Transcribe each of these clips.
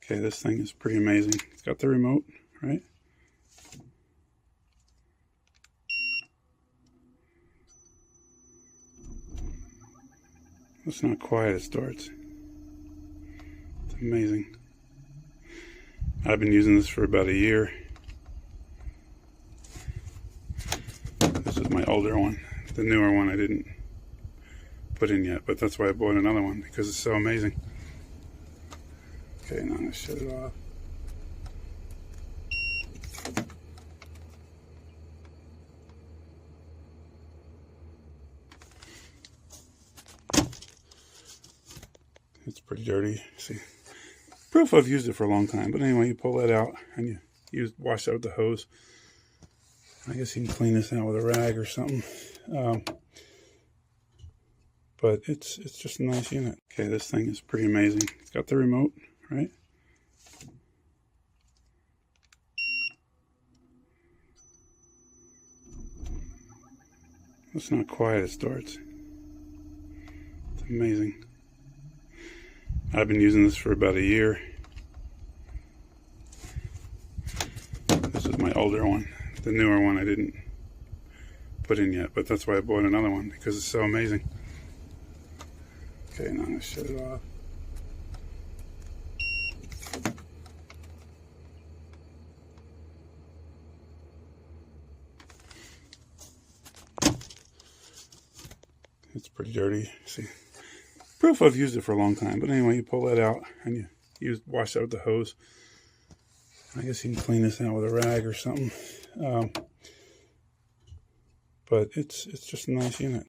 Okay, this thing is pretty amazing. It's got the remote, right? It's not quiet, it starts. It's amazing. I've been using this for about a year. This is my older one. The newer one I didn't put in yet, but that's why I bought another one, because it's so amazing. Okay, now I'm going to shut it off. It's pretty dirty. See, proof I've used it for a long time. But anyway, you pull that out and you wash that with the hose. I guess you can clean this out with a rag or something. But it's just a nice unit. Okay, this thing is pretty amazing. It's got the remote, right? It's not quiet, it starts. It's amazing. I've been using this for about a year. This is my older one. The newer one I didn't put in yet, but that's why I bought another one, because it's so amazing. Okay, now I'm going to shut it off. It's pretty dirty. See, proof I've used it for a long time. But anyway, you pull that out and you wash that with the hose. I guess you can clean this out with a rag or something. But it's just a nice unit.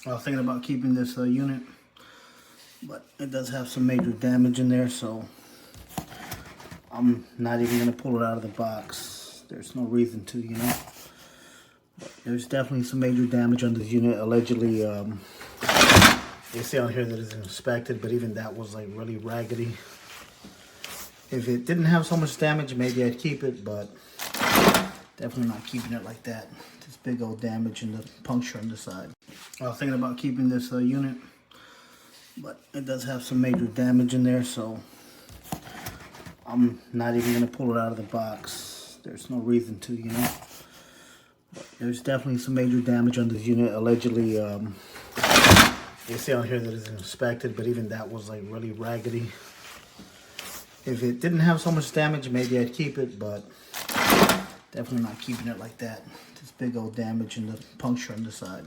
I was thinking about keeping this unit, but it does have some major damage in there, so I'm not even going to pull it out of the box. There's no reason to, you know. But there's definitely some major damage on this unit. Allegedly, they say on here that it's inspected, but even that was like really raggedy. If it didn't have so much damage, maybe I'd keep it, but definitely not keeping it like that. This big old damage and the puncture on the side. I was thinking about keeping this unit, but it does have some major damage in there, so I'm not even going to pull it out of the box. There's no reason to, you know. But there's definitely some major damage on this unit. Allegedly, they say on here that it's inspected, but even that was like really raggedy. If it didn't have so much damage, maybe I'd keep it, but definitely not keeping it like that. This big old damage and the puncture on the side.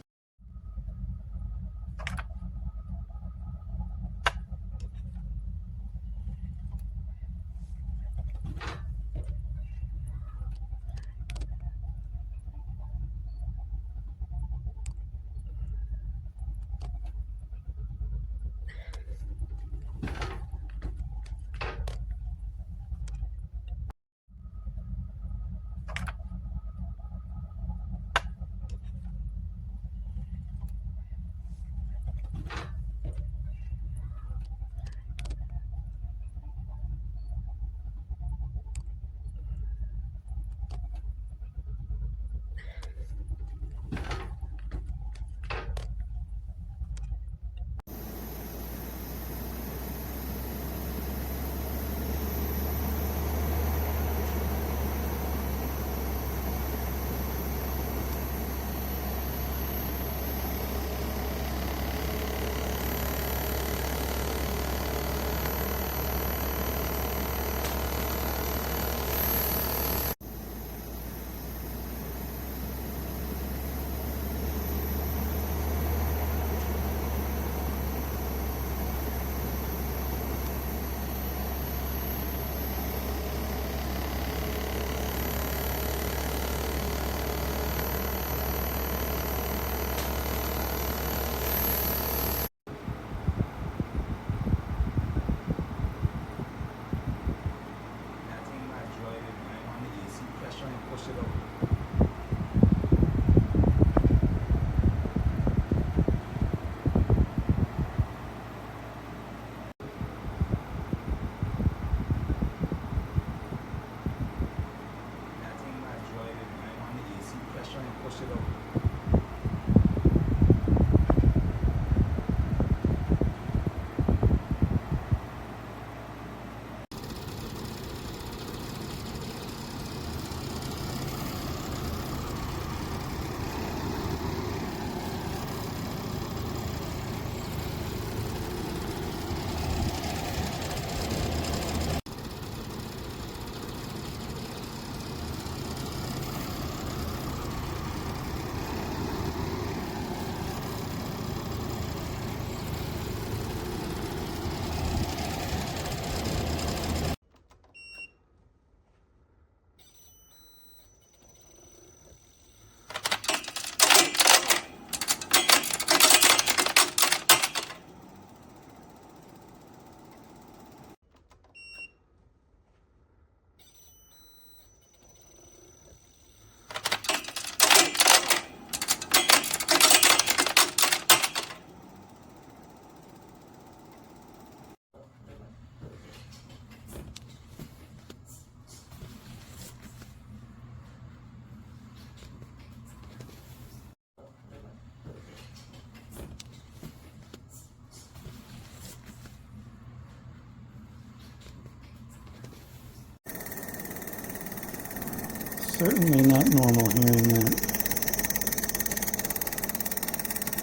Certainly not normal hearing that.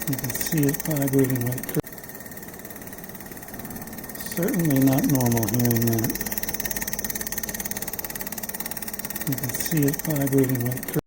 You can see it vibrating like crazy. Certainly not normal hearing that. You can see it vibrating like crazy.